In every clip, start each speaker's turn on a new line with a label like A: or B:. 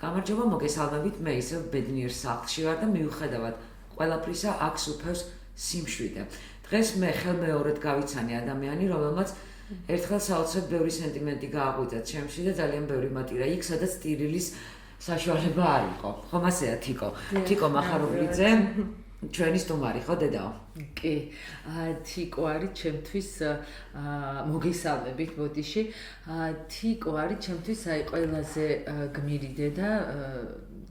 A: გამარჯობა, მოგესალმებით, მე ისევ ბედნიერ სახლში ვარ და მიუხედავად ყველაფრისა აქ სუფევს სიმშვიდე. დღეს მე ხელმეორედ გავიცანი ადამიანი, რომელმაც ერთხელ საოცრად ბევრი სენტიმენტი გააღვიძა ჩემში და ძალიან ბევრი მატირა იქ, სადაც ტირილის საშუალება არ იყო. ხომ ასეა თიკო? თიკო მახარობლიძე, ჩვენი სტუმარი ხო დედაო?
B: კი, თიკო არის ჩემთვის მოგესალმებით ბოდიში. თიკო არის ჩემთვის ყველაზე გმირი დედა,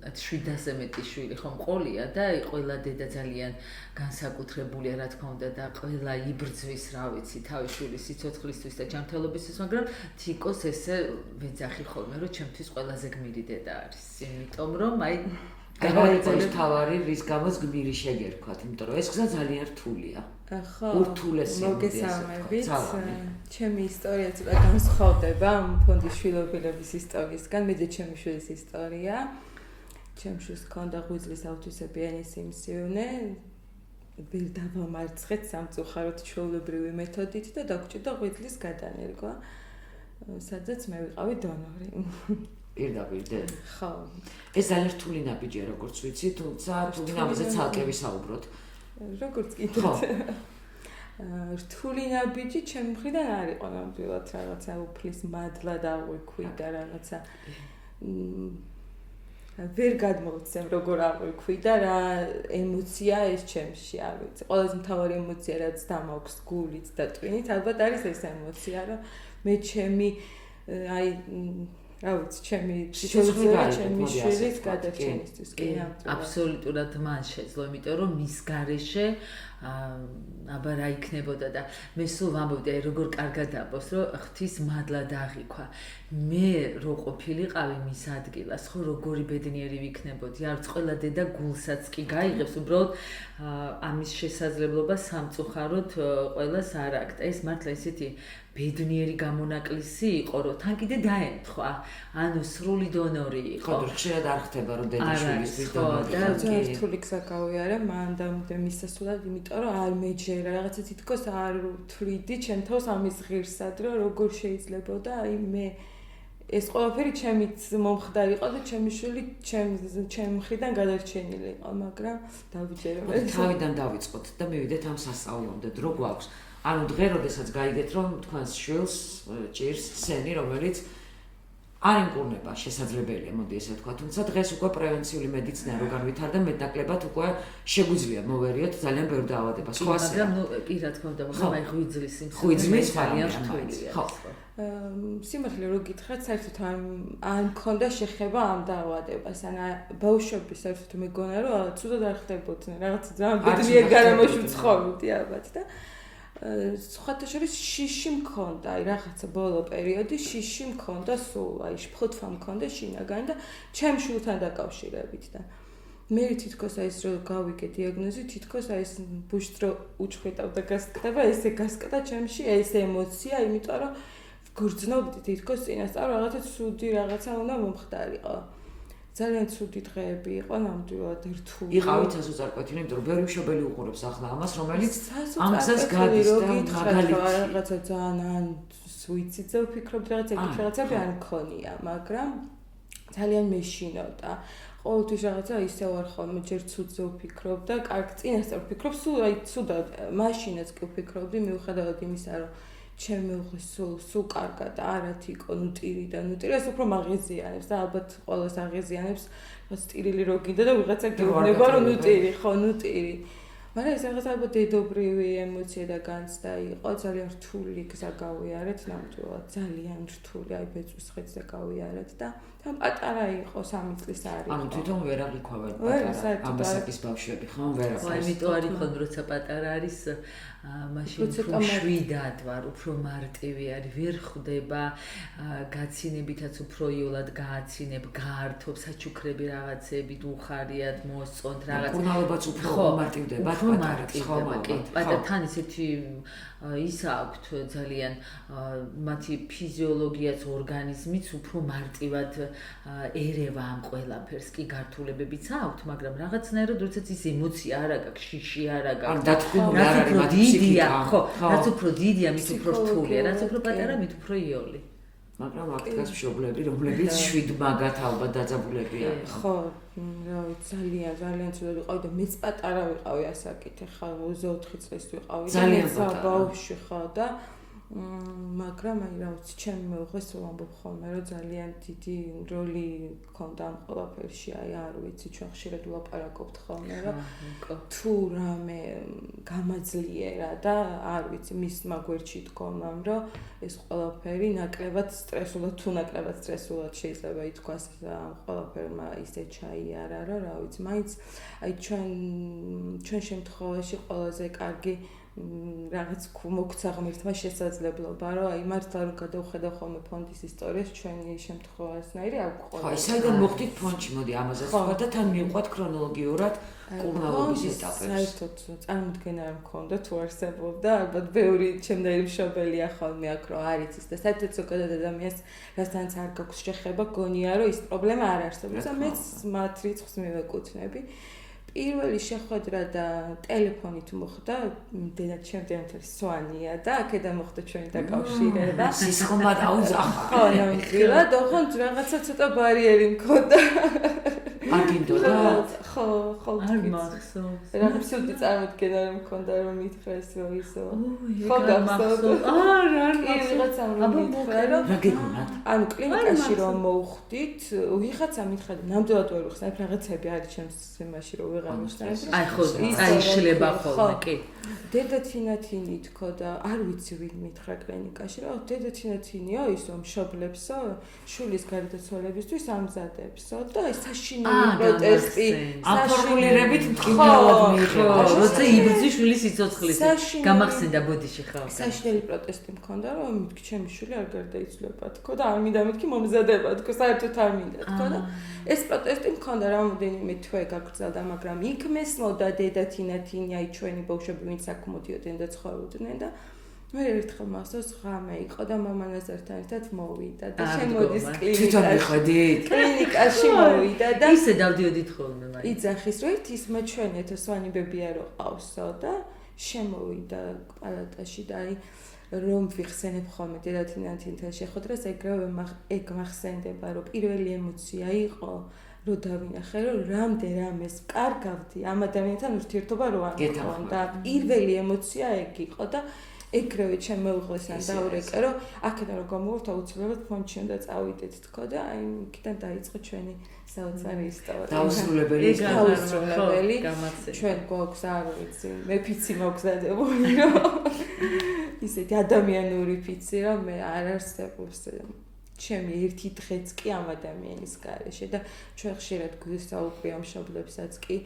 B: 700-ზე მეტი შვილი ხომ ყოლია და ყველა დედა ძალიან განსაკუთრებულია, რა თქმა უნდა და ყველა იბრძვის, რა ვიცი, თავის შვილის სიცოცხლისთვის და ჯანმრთელობისთვის, მაგრამ თიკოს ესე ვეძახი ხოლმე, რომ ჩემთვის ყველაზე გმირი დედა არის. იმიტომ რომ აი
A: გამოიწევს თავარი, რის გამოც გმირი შეგერქვათ, იმიტომ რომ ეს გზა ძალიან რთულია.
C: ხო,
A: ურთულესი
C: მოგესალმებით. ჩემი ისტორია ცოტა განსხვავდება ფონდის შვილობილების ისტორიისგან, მე ჩემი შვილის ისტორია. ჩემ შვილს ჰქონდა ღვიძლის ავტვისებიანი სიმსივნე, ვერ დავამარცხეთ სამწუხაროდ ჩვეულებრივი მეთოდით და დაგჭირდა ღვიძლის გადანერგვა, სადაც მე ვიყავი დონორი.
A: პირდაპირ.
C: ხო.
A: ეს ძალიან რთული ნაბიჯია, როგორც ვიცი, თუმცა თუნდაც ამაზე ცალკე ვისაუბროთ.
C: როგორც კიდევ. რთული ნაბიჯი ჩემ მხრიდან არ იყო ნამდვილად რაღაცა უფლის მადლა დაღვიქვი და რაღაცა ვერ გადმოვცემ როგორ აღვიქვი და რა ემოცია ეს ჩემში, არ ვიცი. ყველაზე მთავარი ემოცია რაც დამაქვს გულით და ტვინით, ალბათ არის ეს ემოცია, რომ მე ჩემი აი რა ვიცი, ჩემი შვილის გადარჩენისთვის კი
B: აბსოლუტურად მან შეძლო, იმიტომ რომ მის გარეშე აბა რა იქნებოდა და მე სულ ვამბობდი, აი როგორ კარგად ამბობს, რომ ღვთის მადლა დაღიქვა. მე რო ყოფილიყავი მის ადგილას, ხო როგორი ბედნიერი ვიქნებოდი. არც ყველა დედა გულსაც კი გაიღებს, უბრალოდ ამის შესაძლებლობა სამწუხაროდ ყველას არ აქვს. ეს მართლა ისეთი ბედნიერი გამონაკლისი იყო, რომ თან კიდე დაემთხვა. ანუ სრული დონორი იყო.
A: ხო, ხშირად არ ხდება, რომ დედა შვილისთვის დონორი
C: და რთული გზა გავიარე მანდამდე მისასვლელად, იმიტომ რომ არ მეჯერა, რაღაცა თითქოს არ ვთვლიდი ჩემ თავს ამის ღირსად, რომ როგორ შეიძლებოდა, აი მე ეს ყველაფერი ჩემით მომხდარ იყო და ჩემი შვილი ჩემ მხრიდან გადარჩენილი იყო, მაგრამ დავიჯერე.
A: თავიდან დავიწყოთ და მივიდეთ ამ სასწავლამდე. დრო გვაქვს. ანუ დღე როდესაც გაიგეთ, რომ თქვენს შვილს ჭირს სცენი, რომელიც არ იმკურნება, შესაძლებელია, მოდი ესე ვთქვა, თუმცა დღეს უკვე პრევენციული მედიცინა რო განვითარდა, მეტნაკლებად უკვე შეგვიძლია მოვერიოთ ძალიან ბევრ დაავადებას. ხო ასე.
B: მაგრამ ნუ კი რა თქმა უნდა, მაგრამ აი ღვიძლის
A: ღვიძლის
B: ძალიან რთულია.
A: ხო.
C: სიმართლე რო გითხრათ, საერთოდ არ მქონდა შეხება ამ დაავადებას. ან ბავშვები საერთოდ მეგონა რომ ცუდად არ ხდებოდნენ, რაღაც ძალიან ბედნიერ გარემოში ვცხოვრობდი ალბათ და სხვათა შორის შიში მქონდა, აი რაღაცა ბოლო პერიოდი შიში მქონდა სულ, აი ფოთვა მქონდა შინაგანი და ჩემ შვილთან დაკავშირებით და მე თითქოს აი ეს რო გავიგე დიაგნოზი, თითქოს აი ეს ბუშტ რო უჩხვიდავ და გასკდება, ესე გასკდა ჩემში ეს ემოცია, იმიტომ რომ გრძნობდი თითქოს წინასწარ რაღაცა ცუდი რაღაცა უნდა მომხდარიყო. ძალიან ცუდი დღეები იყო, ნამდვილად რთული.
A: იყავით სასოწარკვეთილი, იმიტომ რომ ბევრი მშობელი უყურებს ახლა ამას, რომელიც ამ გზას გადის და მაგალითად
C: რაღაცა ძალიან სუიციდზე ვფიქრობ, რაღაცები არ მქონია, მაგრამ ძალიან მეშინოდა. ყოველთვის რაღაცა ისე ვარ ხოლმე, ჯერ ცუდზე ვფიქრობ და კარგ წინასწარ ვფიქრობ, სულ აი ცუდად, მაშინაც კი ვფიქრობდი, მიუხედავად იმისა, რომ ჩემი უღლის სულ კარგად არათ იყო ნუტირი და ნუტირი ეს უფრო მაღეზიანებს და ალბათ ყველას აღეზიანებს რაც ტირილი რო გინდა და ვიღაცა გეუბნება რომ ნუტირი ხო ნუტირი მაგრამ ეს რაღაც ალბათ დედობრივი ემოცია და განცდა იყო ძალიან რთული გზა გავიარეთ ნამდვილად ძალიან რთული აი ბეწვის ხედზე გავიარეთ და თან პატარა იყო 3 წლის არის
A: ანუ თვითონ ვერ აღიქვავენ პატარა ამასაკის ბავშვები ხო ვერ აღიქვავენ
B: იმიტომ არის ხოლმე როცა პატარა არის მაშინ უფრო შვიდად ვარ, უფრო მარტივი არის, ვერ ხვდება გაცინებითაც უფრო იოლად გააცინებ, გაართობ, საჩუქრები რაღაცები უხარიათ, მოსწონთ რაღაც.
A: მკურნალობაც უფრო მარტივდება,
B: პატართან ისეთი ის აქვთ ძალიან მათი ფიზიოლოგიაც, ორგანიზმიც უფრო მარტივად ერევა ამ ყველაფერს, კი გართულებებიც აქვთ, მაგრამ რაღაცნაირად როდესაც ის ემოცია არ აქვს, შიში არ აქვს.
A: არ დათქმული არ არის მათი
B: დიდია, ხო, რაც უფრო დიდია, მით უფრო რთულია, რაც უფრო პატარა, მით უფრო იოლი.
A: მაგრამ აქ დგას მშობლები, რომლებიც 7 მაგათ ალბათ დაძაბულებია.
C: ხო, რა ვიცი, ძალიან ცუდად ვიყავი და მეც პატარა ვიყავი ასაკით, ხა 24 წლის ვიყავი.
A: ძალიან პატარა.
C: ბავშვი ხო და მაგრამ აი რა ვიცი, ჩემი მეუღლეს ვამბობ ხოლმე, რომ ძალიან დიდი როლი ჰქონდა ამ ყველაფერში, აი არ ვიცი, ჩვენ ხშირად ვლაპარაკობთ ხოლმე, რომ თუ რამე გამაძლიერა და არ ვიცი, მის მაგვერდში დგომამ, რომ ეს ყველაფერი ნაკლებად სტრესულად, თუ ნაკლებად სტრესულად შეიძლება ითქვას ამ ყველაფერმა ისე ჩაიარა, რომ რა ვიცი, მაინც აი ჩვენ შემთხვევაში ყველაზე კარგი რაღაც მოგვცა ღმერთმა შესაძლებლობა, რომ აი მართლა რომ გადავხედავ ხოლმე ფონდის ისტორიას, ჩვენი შემთხვევასნაირი არ გვყოლია.
A: ხო, საიდან მოხდით ფონდში, მოდი ამაზე სხვა და თან მივყვათ ქრონოლოგიურად კურნალობის ეტაპებს.
C: საერთოდ წარმოდგენა არ მქონდა თუ არსებობდა, ალბათ ბევრი ჩემნაირი მშობელია ხოლმე აქ რომ არ იცის და საერთოდ ზოგადად ადამიანს რასთანაც არ გაქვს შეხება, გონია რომ ის პრობლემა არ არსებობს და მეც მათ რიცხვს მივეკუთვნები. პირველი შეხვედრა და ტელეფონით მოხდა, დედაჩემთან სვანია და აქედან მოხდა ჩვენი დაკავშირება.
A: სისხლმა დაუძახა.
C: ხო, ნამდვილად, ოღონდ რაღაცა ცოტა ბარიერი მქონდა.
A: არ გინდოდა?
C: ხო,
B: არ მახსოვს.
C: რაღაც ცუდი წარმოდგენა რომ მქონდა რომ მითხრეს რომ ისო.
B: ხო, გახსოვს. არ
C: ვიღაცა რომ მითხრა რომ
A: რა გეგონათ?
C: ანუ კლინიკაში რომ მოვხდით, ვიღაცა მითხრა და ნამდვილად ვერ ვიხსენებ, რაღაცები არის ჩემს იმაში რომ ვეღარ ვიხსენებ.
B: აი ხო, აიშლება ხოლმე, კი.
C: დედა თინათინი თქო და არ ვიცი ვინ მითხრა კლინიკაში, რომ დედა თინათინიო ისო მშობლებსო, შულის გარდაცვალებისთვის ამზადებსო და აი საშინელი პროტესტი,
A: აფორმულირებით მტკივნეულად მიიღება.
B: როცა იბრძვის შულის სიცოცხლის გამახსენდა ბოდიში ხო.
C: საშინელი პროტესტი მქონდა, რომ მითქი ჩემი შული არ გარდაიცვლება, თქო და არ მინდა მითქი მომზადება, თქო საერთოდ არ მინდა, თქო და ეს პროტესტი მქონდა რამოდენიმე თვე გაგრძელდა, მაგრამ იქ მესმოდა დედა თინათინი, აი ჩვენი ბავშვები ვინც აქ მოდიოდნენ და ცხოვრობდნენ და მე ერთხელ მახსოვს ღამე იყო და მამა ნაზართან ერთად მოვიდა და შემოდის კლინიკაში მოვიდა და
B: ისე დავდიოდით ხოლმე მაინც
C: იძახის რომ ის მეჩვენეთ სვანი ბებია რო ყავსო და შემოვიდა პალატაში და აი რომ ვიხსენებ ხოლმე დედა თინათინთან შეხვედრას ეგ მახსენდება რომ პირველი ემოცია იყო რომ დავინახე რომ რამდენადაც კარგავდი ამ ადამიანთან ურთიერთობა რო არ მქონდა პირველი ემოცია ეგ იყო და ეგრევე ჩემ მეუღლესთან დაურეკე რომ აქედან რომ გამოვართ აუცილებლად ფონდში უნდა წავიდეთ თქო და აი იქიდან დაიწყო ჩვენი საოცარი ისტორია
A: დაუსრულებელი
C: ჩვენ გვაქვს არ ვიცი მე ფიცი მოგზადებული რომ ისეთი ადამიანური ფიცი რომ მე არ არსებობს ჩემი ერთი დღეც კი ამ ადამიანის გარეშე და ჩვენ ხშირად გვისაუბრია მშობლებსაც კი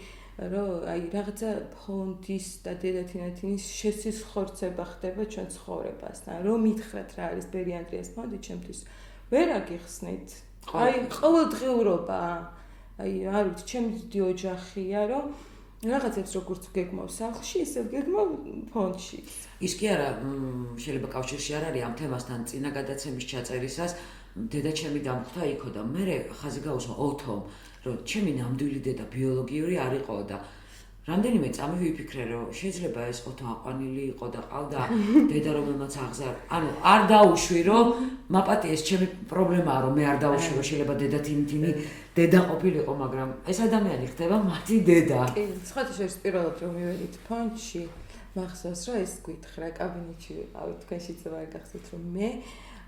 C: რომ აი რაღაცა ფონდის და დედა თინათინის შესისხორცება ხდება ჩვენ ცხოვრებასთან რომ მითხრათ რა არის ბერიატრიას ფონდი ჩემთვის ვერ აგიხსნით აი ყოველდღიურობა აი არ ვიცი ჩემი დიდი ოჯახია რომ რაღაცებს როგორც გეგმავ სახლში ისე გეგმავ ფონდში
A: ის კი არა შეიძლება კავშირში არ არის ამ თემასთან წინა გადაცემის ჩაწერისას დედა ჩემი დამხვდა იქო და მე ხაზი გაუსვა ოთომ რომ ჩემი ნამდვილი დედა ბიოლოგიური არ იყო და რამდენიმე წამი ვიფიქრე რომ შეიძლება ეს ოთო აყვანილი იყო და ყავდა დედა რომელმაც ანუ არ დაუშვი რომ მაპატიეს ჩემი პრობლემაა რომ მე არ დაუშვი რომ შეიძლება დედა თინათინი დედა ყოფილიყო მაგრამ ეს ადამიანი ხდება მათი დედა
C: კი სხვათა შორის პირველად რომ მივედით ფონდში მახსოვს რომ ეს გითხრა კაბინეტში ვიყავი თქვენშიც არ გახსოვთ რომ მე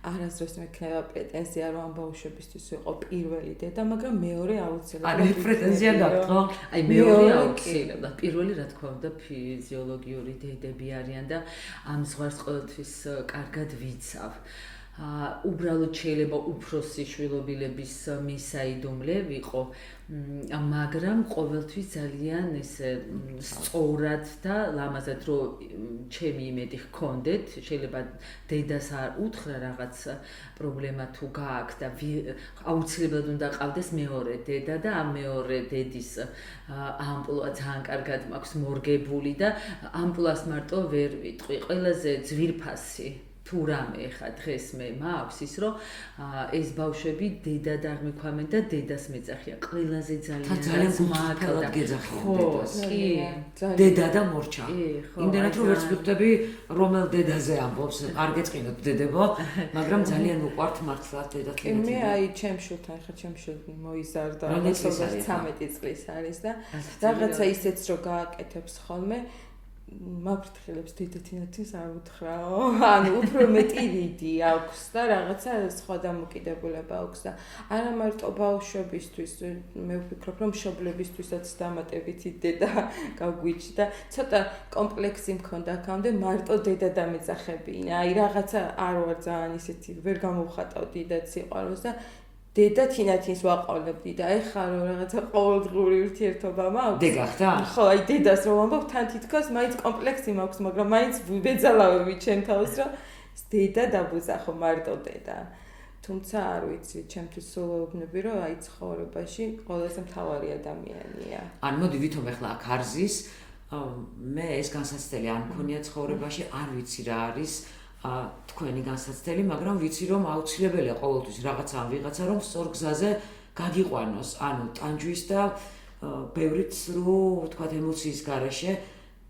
C: არასდროს მექნება პრეტენზია რომ ამ ბავშვებისთვის ვიყო პირველი დედა, მაგრამ მეორე აუცილებლად.
A: არ პრეტენზია გაქვთ, ხო?
B: აი მეორე აუცილებლად. პირველი რა თქმა უნდა ფიზიოლოგიური დედები არიან და ამ ზღვარს ყოველთვის კარგად ვიცავ. უბრალოდ შეიძლება უფროსი შვილობილების მისაიდუმლე ვიყო, მაგრამ ყოველთვის ძალიან ესე სწორად და ლამაზად რომ ჩემი იმედი ჰქონდეთ, შეიძლება დედას არ უთხრა რაღაც პრობლემა თუ გააქვს და აუცილებლად უნდა ყავდეს მეორე დედა და ამ მეორე დედის ამპულა ძალიან კარგად მაქვს მორგებული და ამპულას მარტო ვერ ვიტყვი, ყველაზე ძვირფასი თუ რამე ხა დღეს მე მაქვს ის რომ ეს ბავშვები დედად არ მიქვამენ და დედას მეძახიან ყველაზე ძალიან
A: მართლად გეძახიან დედას
B: კი
A: დედა და მორჩა იმდენად რომ ვერც ვიტყვები რომელ დედაზე ამბობს არ გეწყინოთ დედებო მაგრამ ძალიან უყვართ მართლად დედა
C: კი მე აი ჩემ შულთან ხა ჩემ შულთან მოიზარდა 13 წლის არის და რაღაცა ისეც რომ გააკეთებს ხოლმე მაფრთხილებს დედათინათინს არ უთხრაო ანუ უფრო მეტი რიდი აქვს და რაღაცა სხვა დამოკიდებულება აქვს და არა მარტო ბავშვებისთვის მე ვფიქრობ რომ მშობლებისთვისაც დამატებითი დედა გაგვიჩნდა ცოტა კომპლექსი მქონდა აქამდე მარტო დედა დამეძახებინა აი რაღაცა არ ვარ ძალიან ისეთი ვერ გამოვხატავდი და სიყვარულს და დედა თინათინს ვაყოლებდი და ეხლა რომ რაღაცა ყოველდღიური ურთიერთობა მაქვს
A: დეგახდა?
C: ხო, აი დედას რომ ამბობ, თან თითქოს მაინც კომპლექსი მაქვს, მაგრამ მაინც ვეძალავები ჩემ თავს, რომ დედა დაბუძახო მარტო დედა. თუმცა არ ვიცი, ჩემთვის სულ ვეუბნები, რომ აი ცხოვრებაში ყველაზე მთავარი ადამიანია.
A: ან მოდი ვითომ ეხლა აქ არ ზის, მე ეს განსაცდელი არ მქონია ცხოვრებაში, არ ვიცი რა არის თქვენი განსაცდელი, მაგრამ ვიცი რომ აუცილებელია ყოველთვის რაღაცა ან ვიღაცა რომ სწორ გზაზე გაგიყვანოს, ანუ ტანჯვის და ბევრი ცრუ, ვთქვათ, ემოციის გარეშე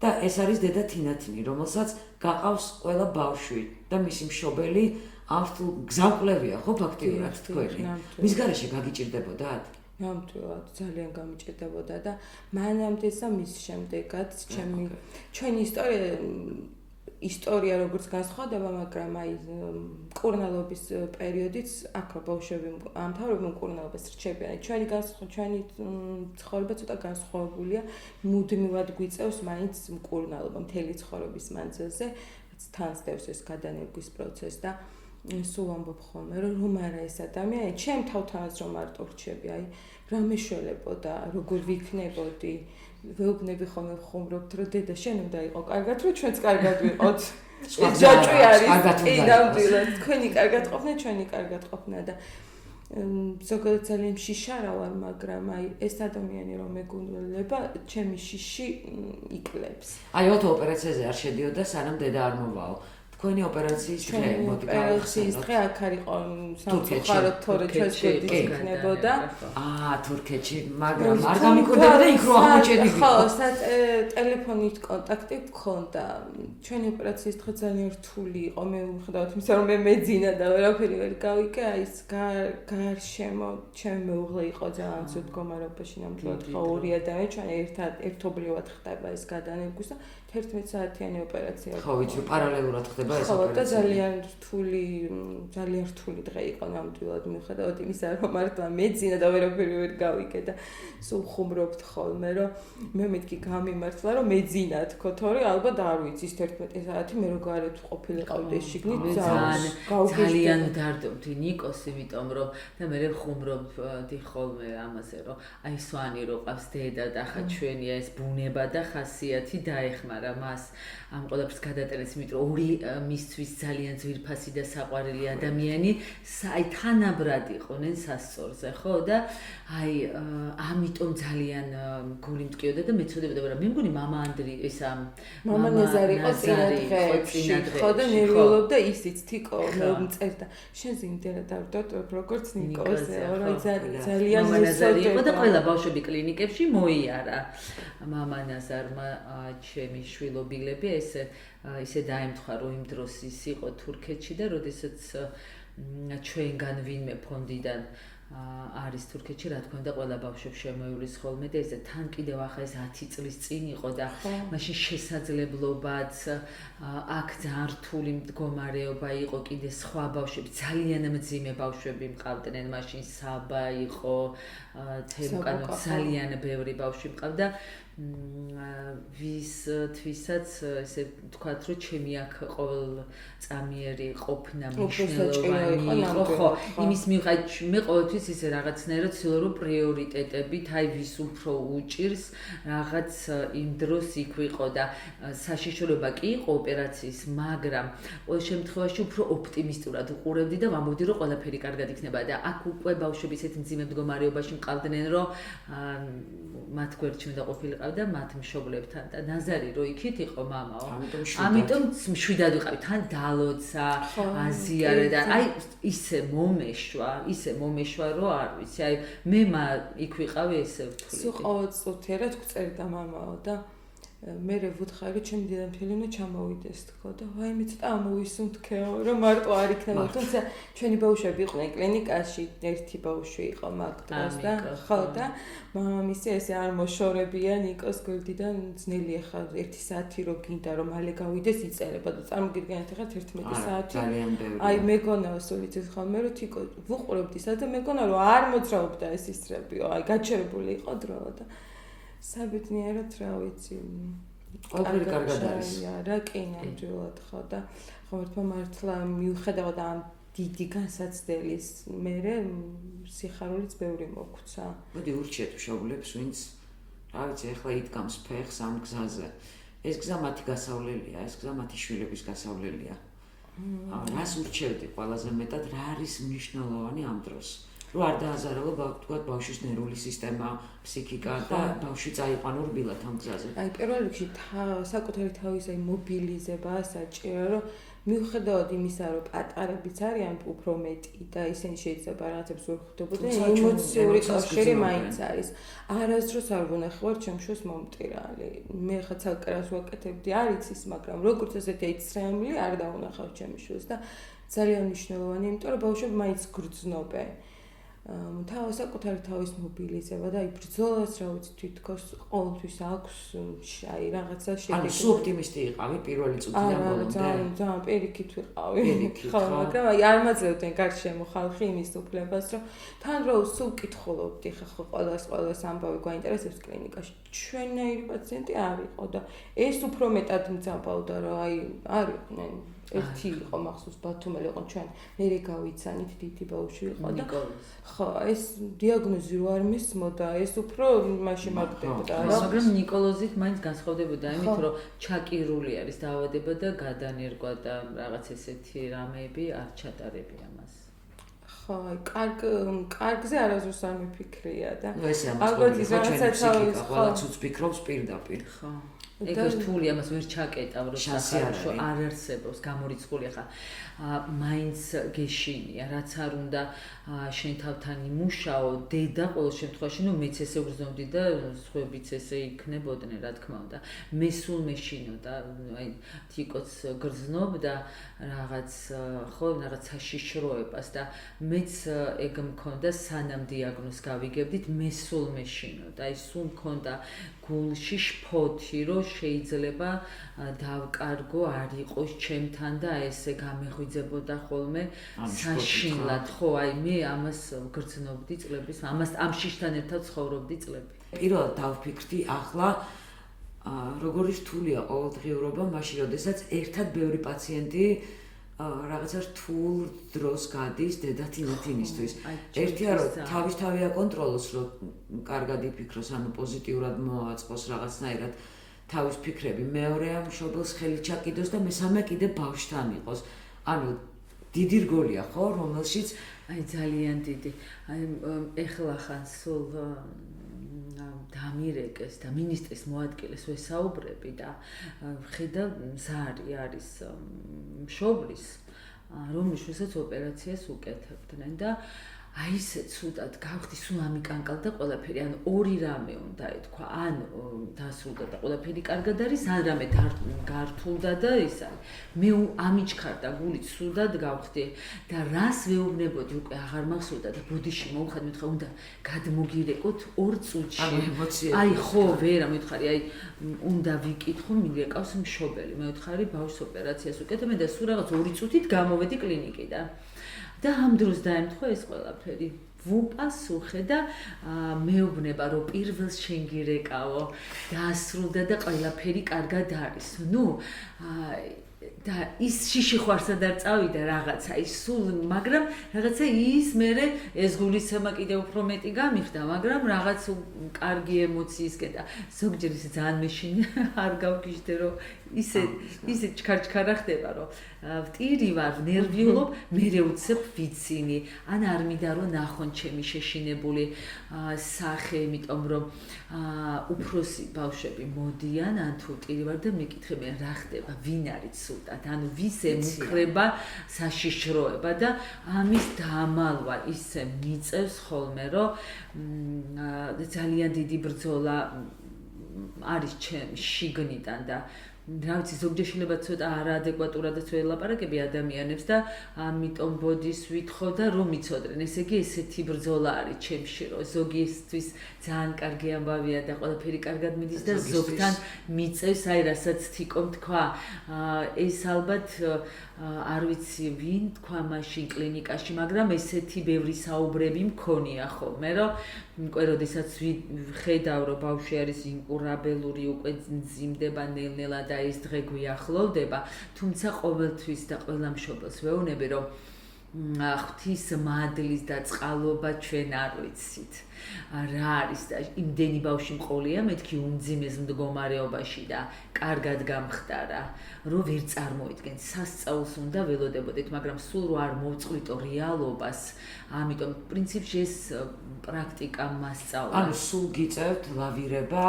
A: და ეს არის დედა თინათინი, რომელსაც გაყავს ყველა ბავშვი და მისი მშობელი ამ გზამკვლევია ხო ფაქტიურად თქვენი. მის გარეშე გაგიჭირდებოდათ?
C: ნამდვილად ძალიან გამიჭირდებოდა და მანამდე და მის შემდეგაც ჩვენი ისტორია როგორც განსხვავდება, მაგრამ აი მკურნალობის პერიოდიც აქ ბავშვები ამთავრებენ მკურნალობას რჩებიან. ჩვენი ცხოვრება ცოტა განსხვავებულია, მუდმივად გვიწევს მაინც მკურნალობა მთელი ცხოვრების მანძილზე, რაც თან სდევს ეს გადანერგვის პროცესს და სულ ამბობ ხოლმე, რომ არა ეს ადამიანი, ჩემ თავთანაც რომ მარტო რჩები, აი რა მეშველებოდა, როგორ ვიქნებოდი ვეუბნები ხოლმე ხუმრობთ რომ დედა შენ უნდა იყო კარგად რომ ჩვენც კარგად ვიყოთ ჯაჭვი არის კი ნამდვილად თქვენი კარგად ყოფნა ჩვენი კარგად ყოფნა და ზოგადად ძალიან შიშარა ვარ მაგრამ აი ეს ადამიანი რომ მეგონილება ჩემი შიში იკლებს
A: აი ოთო ოპერაციაზე არ შედიოდა სანამ დედა არ მოვაო თქვენი ოპერაციის დღე მოდი
C: ოპერაციის დღე აქ არისო სამწუხაროდ თორე ჩვენს გვერდით იქნებოდა
A: თურქეთში მაგრამ არ გამიკვირდებოდა იქ რო აღმოჩენილი
C: ხო ტელეფონით კონტაქტი გქონდა ჩვენი ოპერაციის დღე ძალიან რთული იყო მე ვხედავთ იმისა რომ მე მეძინა და ვერაფერი ვერ გავიკე აი ეს გარშემო ჩემი მეუღლე იყო ძალიან ცუდ მდგომარეობაში ნამდვილად ხო ორი ადამიანი ჩვენ ერთობლივად ხდება ეს გადანერგვის და 11 საათიანი ოპერაცია
A: ხო ვიცი პარალელურად ხდება ეს
C: ოპერაცია ხო და ძალიან რთული დღე იყო ნამდვილად მიუხედავად იმისა რომ მართლა მეძინა და ვერაფერი ვერ გავიკე და სულ ხუმრობთ ხოლმე რომ მე მეთქი გამიმართლა რომ მეძინა თქო თორე ალბათ არ ვიცი ის 11 საათი მე რო გარეთ ყოფილიყავდი შიგნით
B: ძალიან დარდობდი ნიკოს იმიტომ რომ და მე ხუმრობდი ხოლმე ამაზე რომ აი სვანი რო ყავს დედა და ხა ჩვენია ეს ბუნება და ხასიათი დაეხმარა მას ამ ყველაფერს გადატენეს იმიტომ რომ ორი მისთვის ძალიან ძვირფასი და საყვარელი ადამიანი აი თანაბრად იყვნენ სასწორზე ხო და აი ამიტომ ძალიან გული მტკიოდა და მეცოდებოდა რა მე მგონი მამა ანდრი ისა
C: მამა ნაზარი იყო წინა დღეებში ხო და ნერვიულობდა ისიც თიკო მე მწერდა შენ ზინდერა დავდოთ როგორც ნიკოზე რა ძალიან
B: მამა ნაზარი იყო და ყველა ბავშვები კლინიკებში მოიარა მამა ნაზარმა ჩემი შვილობილები ისე დაემთხვა რომ იმ დროს ის იყო თურქეთში და როდესაც ჩვენგან ვინმე ფონდიდან არის თურქეთში რა თქმა უნდა ყველა ბავშვებს შემოივლის ხოლმე და ეს თან კიდევ ახლა ეს 10 წლის წინ იყო და მაშინ შესაძლებლობაც აქ ძალიან რთული მდგომარეობა იყო კიდე სხვა ბავშვები ძალიან მძიმე ბავშვები მყავდნენ მაშინ საბა იყო თემკანო ძალიან ბევრი ბავშვი მყავდა ვისთვისაც ესე ვთქვათ რომ ჩემი აქ ყოველ წამიერი ყოფნა მნიშვნელოვანი იყო ხო იმის მიუხედავად მე ყოველთვის ყოველთვის ისე რაღაცნაირად ცდილობ რომ პრიორიტეტებით, აი ვის უფრო უჭირს რაღაც იმ დროს იქ ვიყო და საშიშროება კი იყო ოპერაციის, მაგრამ ყოველ შემთხვევაში უფრო ოპტიმისტურად უყურებდი და ვამბობდი რომ ყველაფერი კარგად იქნება და აქ უკვე ბავშვები ისეთ მძიმე მდგომარეობაში მყავდნენ რომ მათ გვერდში უნდა ყოფილიყავ და მათ მშობლებთან და ნაზარი რო იქით იყო მამაო. ამიტომ მშვიდად ვიყავი, თან დალოცა, აზიარა და აი ისე მომეშვა რომ არ ვიცი, აი მე იქ ვიყავი ესე ვთვლი.
C: სულ ყოველწუთიერად გვწერდა მამაო და მე ვუთხარი ჩემი დედამთილი უნდა ჩამოვიდეს თქო და ვაიმე ცოტა ამოვისუნთქეო რომ მარტო არ იქნება თუმცა ჩვენი ბავშვები იყვნენ კლინიკაში ერთი ბავშვი იყო მაგ დროს და ხო და მამამისი ესე არ მოშორებია ნიკოს გვერდიდან ძნელი ახლა 1 საათი რო გინდა რომ მალე გავიდეს იწერება და წარმოგიდგენთ ახლა 11 საათი აი მეგონაო სულ იცით ხოლმე რომ თიკო ვუყურებდი სადაც მეგონა რომ არ მოძრაობდა ეს ისრებიო აი გაჩერებული იყო დრო და საბედნიერად რა ვიცი
A: ყველაფერი კარგად არის
C: რა კი ნამდვილად ხო და ხომ მართლა მიუხედავად ამ დიდი განსაცდელის მერე სიხარულიც ბევრი მოგვცა
A: მოდი ურჩიეთ მშობლებს ვინც რა ვიცი ახლა იდგამს ფეხს ამ გზაზე ეს გზა მათი გასავლელია ეს გზა მათი შვილების გასავლელია რას ურჩევდი ყველაზე მეტად რა არის მნიშვნელოვანი ამ დროს რო არ დააზარალო თქვათ ბავშვის ნერვული სისტემა, ფსიქიკა და ბავშვი წაიყვანო რბილად ამ გზაზე.
C: აი პირველ რიგში საკუთარი თავის აი მობილიზება საჭირო რომ მიუხედავად იმისა რომ პატარებიც არიან უფრო მეტი და ისინი შეიძლება რაღაცებს ვერ ხვდებოდნენ ემოციური კავშირი მაინც არის. არასდროს არ ვუნახავ ჩემ შვილს მომტირალი. მე ხა ცალკერას ვაკეთებდი არ იცის, მაგრამ როგორც ესეთი აი ცრემლი არ დავუნახავ ჩემ შვილს და ძალიან მნიშვნელოვანია, იმიტომ რომ ბავშვები მაინც გრძნობენ. საკუთარი თავის მობილიზება და აი ბრძოლას რა ვიცი თვითონ ყოველთვის აქვს აი რაღაცა შედეგი.
A: ანუ სულ ოპტიმისტი იყავი პირველი წუთიდან ბოლომდე.
C: ძალიან პირიქით ვიყავი. ხო, მაგრამ აი არ მაძლევდნენ გარშემო ხალხი იმის უფლებას, რომ თან რო სულ კითხულობდი ხა ყველას ამბავი გვაინტერესებს კლინიკაში. ჩვენნაირი პაციენტი არ იყო და ეს უფრო მეტად მძაბავდა რომ აი არ იყვნენ ერთი იყო მახსოვს ბათუმელი იყო ჩვენ მერე გავიცანით დიდი ბავშვი იყო და ხო ეს დიაგნოზი რო არ მისმოდა ეს უფრო მაშინ მაგდებოდა რა
B: მაგრამ ნიკოლოზით მაინც განსხვავდებოდა იმით რომ ჩაკირული არის დაავადება და გადანერგვა და რაღაც ესეთი რამეები არ ჩატარებია მას
C: ხო აი კარგზე არასდროს არ მიფიქრია და
A: ეს ალბათ ის რაღაცა თავის ყველაც უცფიქრობს პირდაპირ
B: ხო ეგ რთული ამას ვერ ჩაკეტავ რომ სახალხო არ არსებობს გამორიცხული ხა მაინც გეშინია რაც არ უნდა შენ თავთან იმუშაო დედა ყოველ შემთხვევაში ნუ მეც ესე ვგრძნობდი და სხვაებიც ესე იქნებოდნენ რა თქმა უნდა მე სულ მეშინოდა აი თიკოც გრძნობდა რაღაც ხო რაღაც საშიშროებას და მეც ეგ მქონდა სანამ დიაგნოზს გავიგებდით მე სულ მეშინოდა აი სულ მქონდა გულში შფოთი რომ შეიძლება დავკარგო არ იყოს ჩემთან და ესე გამეღვიძებოდა ხოლმე საშინლად ხო აი მე ამას გრძნობდი წლების ამას ამ შიშთან ერთად ცხოვრობდი წლები
A: პირველად დავფიქრდი ახლა როგორი რთულია ყოველდღიურობა მაშინ როდესაც ერთად ბევრი პაციენტი რაღაცა რთულ დროს გადის დედა-თინათინისთვის ერთია რომ თავის-თავი აკონტროლოს რომ კარგად იფიქროს ანუ პოზიტიურად მოაწყოს რაღაცნაირად თავის ფიქრები მეორეა მშობელს ხელი ჩაკიდოს და მესამე კიდე ბავშვთან იყოს ანუ დიდი რგოლია ხო რომელშიც
B: აი ძალიან დიდი აი ეხლა ხან სულ დამირეკეს და მინისტრის მოადგილეს ვესაუბრები და ხედა ზარი არის მშობლის რომელშიც ოპერაციას უკეთებდნენ და აი ესე ცუდად გავხდი სულ ამიკანკალდა ყველაფერი ან ორი რამე უნდა ეთქვა ან დასრულდა და ყველაფერი კარგად არის ან რამე გართულდა და ის არის მე ამიჩქარდა გული ცუდად გავხდი და რას ვეუბნებოდი უკვე აღარ მახსოვდა და ბოდიში მოვხდი მეთქა უნდა გადმოგირეკოთ 2 წუთში აი ხო ვერა მეთქარი აი უნდა ვიკითხო მირეკავს მშობელი მეთქარი ბავშვს ოპერაციას უკეთებენ და სულ რაღაც 2 წუთით გამოვედი კლინიკიდან და ამ დროს დაემთხვა ეს ყველაფერი ვუპასუხე და მეუბნება რომ პირველს შენ გირეკავო დაასრულდა და ყველაფერი კარგად არის ნუ და ის შიშვარსად არ წავიდა რაღაცა ის სულ მაგრამ რაღაცა ის მე ეს გულისცემა კიდევ უფრო მეტი გამიხდა მაგრამ რაღაც კარგი ემოციისკენ და ზოგჯერ ის ძალიან მეშინ არ გავგიჟდე რომ ისე ჩქარჩქარა ხდება რომ ვტირი ვარ ნერვიულობ მე უცებ ვიცინი ან არ მინდა რომ ნახონ ჩემი შეშინებული სახე იმიტომ რომ უფროსი ბავშვები მოდიან ან თუ ვტირი ვარ და მეკითხებიან რა ხდება ვინ არის სულტად ანუ ვის ემუქრება საშიშროება და ამის დამალვა ისე მიწევს ხოლმე რომ ძალიან დიდი ბრძოლა არის ჩემ შიგნიდან და რა ვიცი ზოგჯერ შეიძლება ცოტა არაადეკვატურადაც ველაპარაკები ადამიანებს და ამიტომ ბოდის ვითხოვ და რომ იცოდნენ ესე იგი ესეთი ბრძოლა არის ჩემში რომ ზოგისთვის ძალიან კარგი ამბავია და ყველაფერი კარგად მიდის და ზოგთან მიწევს აი რასაც თიკომ თქვა ეს ალბათ არ ვიცი ვინ თქვა მაშინ კლინიკაში მაგრამ ესეთი ბევრი საუბრები მქონია ხოლმე რომ უკვე როდესაც ვხედავ რომ ბავშვი არის ინკურაბელური უკვე მძიმდება ნელ-ნელა და ეს დღე გვიახლოვდება თუმცა ყოველთვის და ყველა მშობელს ვეუბნები რომ ღვთის მადლის და წყალობა ჩვენ არ ვიცით რა არის და იმდენი ბავშვი მყოლია მეთქი უმძიმეს მდგომარეობაში და კარგად გამხდარა რომ ვერ წარმოიდგენ სასწაულს უნდა ველოდებოდეთ მაგრამ სულ რო არ მოვწყვიტო რეალობას ამიტომ პრინციპში ეს პრაქტიკა მასწავლა
A: ანუ სულ გიწევთ ლავირება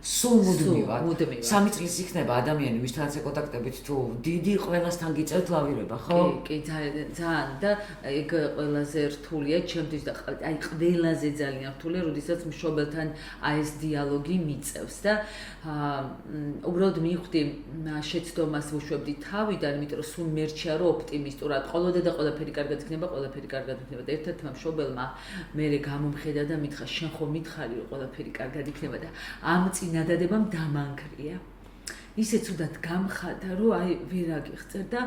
A: სულ მუდმივად 3 წლის იქნება ადამიანი ვისთანაც ეკონტაქტებით თუ დიდი ყველასთან გიწევთ ლავირება ხო
B: კი ძალიან და ეგ ყველაზე რთულია ჩემთვის და აი ყველაზე ძალიან რთულია როდესაც მშობელთან აი ეს დიალოგი მიწევს და უბრალოდ მივხვდი შეცდომას ვუშვებდი თავიდან იმიტომ რომ სულ მერჩია რომ ოპტიმისტურად ყოლოდა და ყველაფერი კარგად იქნება და ერთ-ერთმა მშობელმა მე გამომხედა და მითხრა შენ ხო მითხარი რომ ყველაფერი კარგად იქნება და ამ წინადადებამ დამანგრია ისე ცუდად გამხადა რომ აი ვერ აგიხსენ და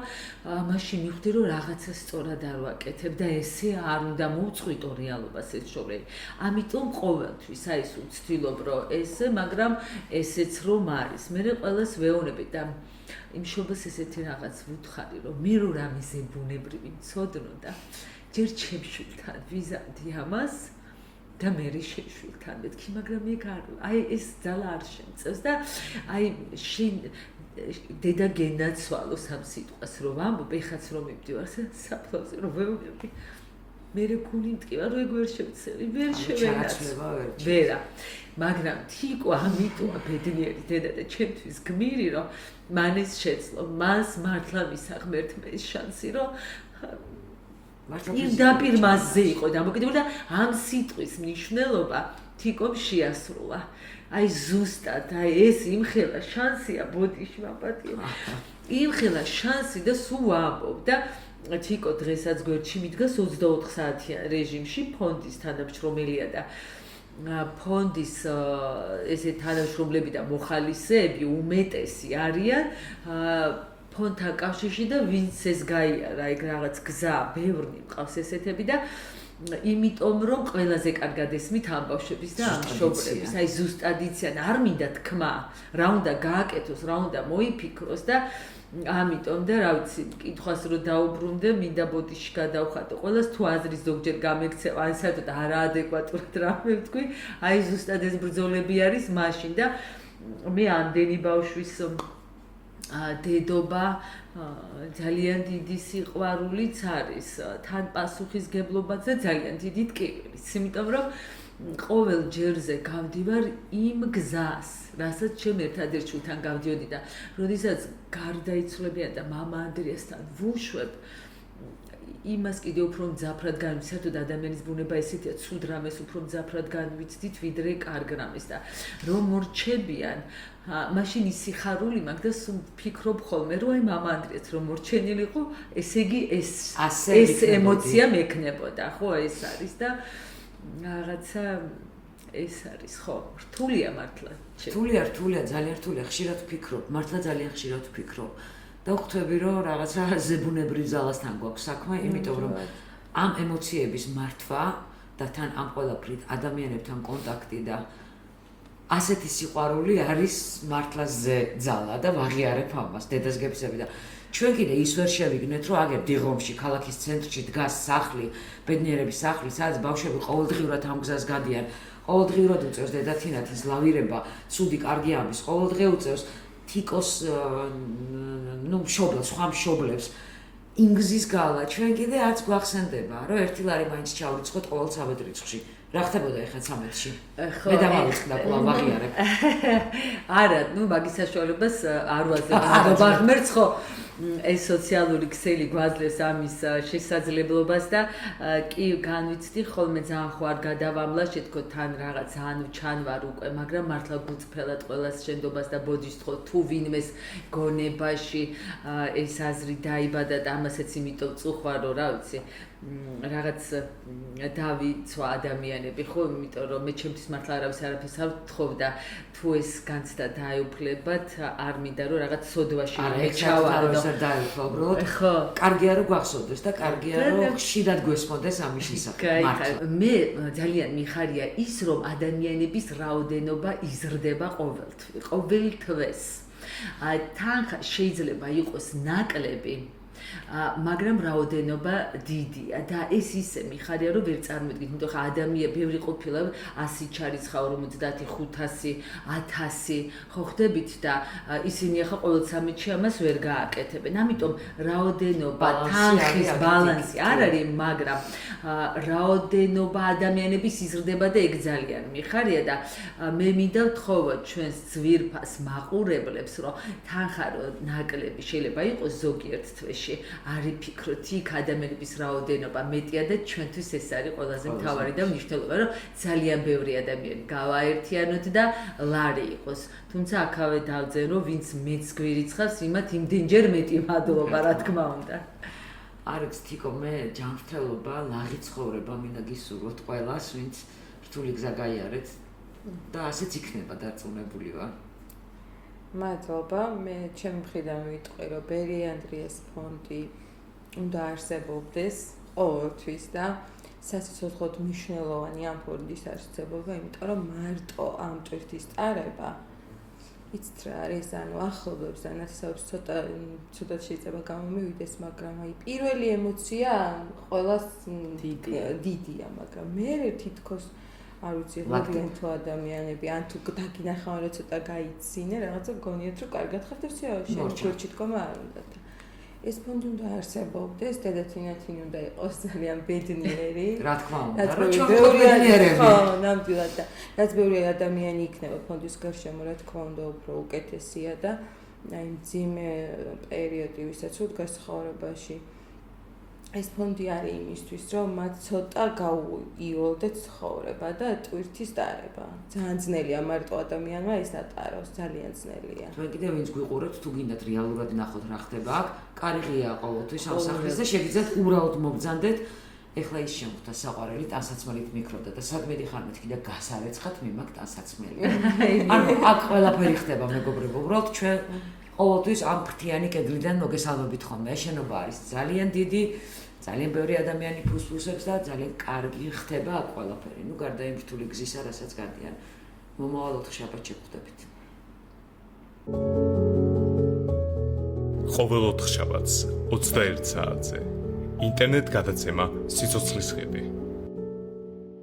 B: მაშინ მივხვდი რომ რაღაცა სწორად არ ვაკეთებ და ესე არ უნდა მოვწყვიტო რეალობას ეს შოვრე ამიტომ ყოველთვის აი ეს ვცდილობ რომ ესე მაგრამ ესეც რომ არის მე ყველას ვეუბნები და იმ შობელს ესეთი რაღაც ვუთხარი რომ მე რო რამეზე ბუნებრივი მცოდნო და ჯერ ჩემშვილთან ვიზამდი ამას და მე შეშვილთან მეთქი მაგრამ მე აი ეს ძალა არ შემწევს და აი შენ დედა გენაცვალოს ამ სიტყვას რომ ვამბობ ეხაც რომ მივდივარ საფლავზე რომ ვეუბნები მე გული მტკივა რომ ეგ ვერ შევცელი ვერ შევენაცვლება ვერა მაგრამ თიკო ამიტოა ბედნიერი დედა და ჩემთვის გმირი რომ მან ეს შეძლო მას მართლა მისაღმერთმე ეს შანსი რომ იმ დაპირმასზე იყო დამოკიდებული და ამ სიტყვის მნიშვნელობა თიკომ შეასრულა. აი ზუსტად, აი ეს იმხელა შანსია ბოდიში მაპატიო. იმხელა შანსი და სულ ვამბობ და თიკო დღესაც გვერდში მიდგას 24 საათიან რეჟიმში ფონდის თანამშრომელია და ფონდის ესე თანამშრომლები და მოხალისეები უმეტესი არიან ფონდთან კავშირში და ვინც ეს გაიარა ეგ რაღაც გზა ბევრი მყავს ესეთები და იმიტომ რომ ყველაზე კარგად ესმით ამ ბავშვების და ამ მშობლების აი ზუსტად იციან არ მინდა თქმა რა უნდა გააკეთოს რა უნდა მოიფიქროს და ამიტომ და რა ვიცი კითხვას რო დაუბრუნდე მინდა ბოდიში გადავხატო ყველას თუ აზრის ზოგჯერ გამექცევა ან საერთოდ არაადეკვატურად რამე ვთქვი აი ზუსტად ეს ბრძოლები არის მაშინ და მე ამდენი ბავშვის დედობა ძალიან დიდი სიყვარულიც არის თან პასუხისგებლობაც და ძალიან დიდი ტკივილიც იმიტომ რომ ყოველ ჯერზე გავდივარ იმ გზას რასაც ჩემ ერთადერთ შვილთან გავდიოდი და როდესაც გარდაიცვლებიან და მამა ანდრიასთან ვუშვებ იმას კიდევ უფრო მძაფრად განვიცდით საერთოდ ადამიანის ბუნება ესეთია ცუდ რამეს უფრო მძაფრად განვიცდით ვიდრე კარგ რამეს და რომ მორჩებიან მაშინ ის სიხარული მაგ და ვფიქრობ ხოლმე რომ აი მამა ანდრიას რომ მორჩენილიყო ესე იგი ეს ემოცია მექნებოდა ხო ეს არის და რაღაცა ეს არის ხო რთულია მართლა
A: რთულია ძალიან რთულია ხშირად ვფიქრობ მართლა ძალიან ხშირად ვფიქრობ და ვხვდები რომ რაღაცა ზებუნებრივ ძალასთან გვაქვს საქმე იმიტომ რომ ამ ემოციების მართვა და თან ამ ყველაფრით ადამიანებთან კონტაქტი და ასეთი სიყვარული არის მართლაზე ძალა და ვაღიარებ ამას დედას გეფსები და ჩვენ კიდე ის ვერ შევიგნეთ რომ აგერ დიღომში ქალაქის ცენტრში დგას სახლი ბედნიერების სახლი სადაც ბავშვები ყოველდღიურად ამ გზას გადიან ყოველდღიურად უწევს დედა თინათის ლავირება ცუდი კარგი ამის ყოველდღე უწევს თიკოს მშობლებს სხვა მშობლებს იმ გზის გალა ჩვენ კიდე არც გვახსენდება რომ ერთი ლარი მაინც ჩავრიცხოთ ყოველ 13 რიცხვში რა ხდებოდა ეხლა 13-ში მე დავავიწყდა კვლავ ვაღიარებ
B: არა მაგის საშუალებას არ ვაძლევ ღმერთს ხო ეს სოციალური ქსელი გვაძლევს ამის შესაძლებლობას და კი განვიცდი ხოლმე ძალიან ხო არ გადავამლა შეთქო თან რაღაც ჩანვარ უკვე მაგრამ მართლა გუწფელად ყველას შენდობას და ბოდიშს ხო თუ ვინმეს გონებაში ეს აზრი დაიბადა და ამასაც იმიტომ წუხვარო რა ვიცი რაღაც დავიცვა ადამიანები ხო იმიტომ რომ მე ჩემთვის მართლა არავის არაფერს არ ვთხოვდა თუ ეს განცდა დაეუფლებათ არ მინდა რომ რაღაც სოდვაში
A: მეჩავარო დაეუფლა უბრალოდ
B: ხო
A: კარგია რომ გვახსოვდეს და კარგია რომ ხშირად გვესმოდეს ამის შესახებ
B: მე ძალიან მიხარია ის რომ ადამიანების რაოდენობა იზრდება ყოველთვეს თან შეიძლება იყოს ნაკლები მაგრამ რაოდენობა დიდია და ეს ისე მიხარია რომ ვერ წარმოვიდგინთ იმიტომ ხა ადამიანი ბევრი ყოფილა 100 ჩარიცხავ 50 500 1000 ხო ხდებით და ისინი ახლა ყოველ 13-ში ამას ვერ გააკეთებენ ამიტომ რაოდენობა თანხის ბალანსი არ არის მაგრამ რაოდენობა ადამიანების იზრდება და ეგ ძალიან მიხარია და მე მინდა ვთხოვოთ ჩვენს ძვირფას მაყურებლებს რომ თანხა რო ნაკლები შეიძლება იყოს ზოგიერთ თვეში არის ფიქრობთ იქ ადამიანების რაოდენობა მეტია და ჩვენთვის ეს არის ყველაზე მთავარი და მნიშვნელოვანი რომ ძალიან ბევრი ადამიანი გავაერთიანოთ და ლარი იყოს თუმცა აქავე დავძენ რომ ვინც მეც გვირიცხავს იმათ იმდენჯერ მეტი მადლობა რა თქმა უნდა
A: არის თიკო მე ჯანმრთელობა ლაღი ცხოვრება მინდა გისურვოთ ყველას ვინც რთული გზა გაიარეთ და ასეც იქნება დარწმუნებული ვარ
C: მადლობა მე ჩემი მხრიდან ვიტყვი რომ ბერი ანდრიას ფონდი უნდა არსებობდეს ყოველთვის და სასიცოცხლოდ მნიშვნელოვანი ამ ფონდის არსებობა იმიტომ რომ მარტო ამ ტვირთის ტარება იცით რა არის ანუ ახლობებს და ნაცნობს ცოტა შეიძლება გამომივიდეს მაგრამ აი პირველი ემოცია ყველას დიდია მაგრამ მე თითქოს არ ვიცი როგორ თუ ადამიანები ან თუ დაგინახავენ რომ ცოტა გაიცინე რაღაცა გონიათ რომ კარგად ხართ და всё შევჩით თქმა არ უნდა და ეს ფონდი უნდა არსებობდეს დედა თინათინ უნდა იყოს ძალიან ბედნიერი
A: რა თქმა უნდა რა ბედნიერები
C: ხო ნამდვილად და რაც ბევრი ადამიანი იქნება ფონდის გარშემო რა თქმა უნდა უფრო უკეთესია და აი მძიმე პერიოდი ვისაც უდგას ცხოვრებაში ეს ფონდი არის იმისთვის, რომ მათ ცოტა გაუიოლდეთ ცხოვრება და ტვირთის დარება. ძალიან ძნელია მარტო ადამიანმა ეს ატაროს, ძალიან ძნელია.
A: თქვენ კიდევ ვინც გვიყურებთ, თუ გინდათ რეალურად ნახოთ რა ხდება აქ, კარგია ყოველთვის ამ სახლის და შეგიძლიათ უბრალოდ მობრძანდეთ. ეხლა ის შემოხდა საყვარელი ტანსაცმელით მიკროდა და სადმე დიხარ მეთქი და გასარეცხათ მე მაგ ტანსაცმელი. ანუ აქ ყველაფერი ხდება მეგობრებო, უბრალოდ ჩვენ ყოველთვის ამ ფრთიანი კედლიდან მოგესალმებით ხოლმე. ეს შენობა არის ძალიან დიდი ძალიან ბევრი ადამიანი ფუსფუსებს და ძალიან კარგი ხდება აქ ყველაფერი. ნუ გარდა იმ რთული გზისა, რასაც გადიან. მომავალ ოთხშაბათს შევხვდებით.
D: ყოველ ოთხშაბათს 21 საათზე ინტერნეტ გადაცემა სიცოცხლის ხები.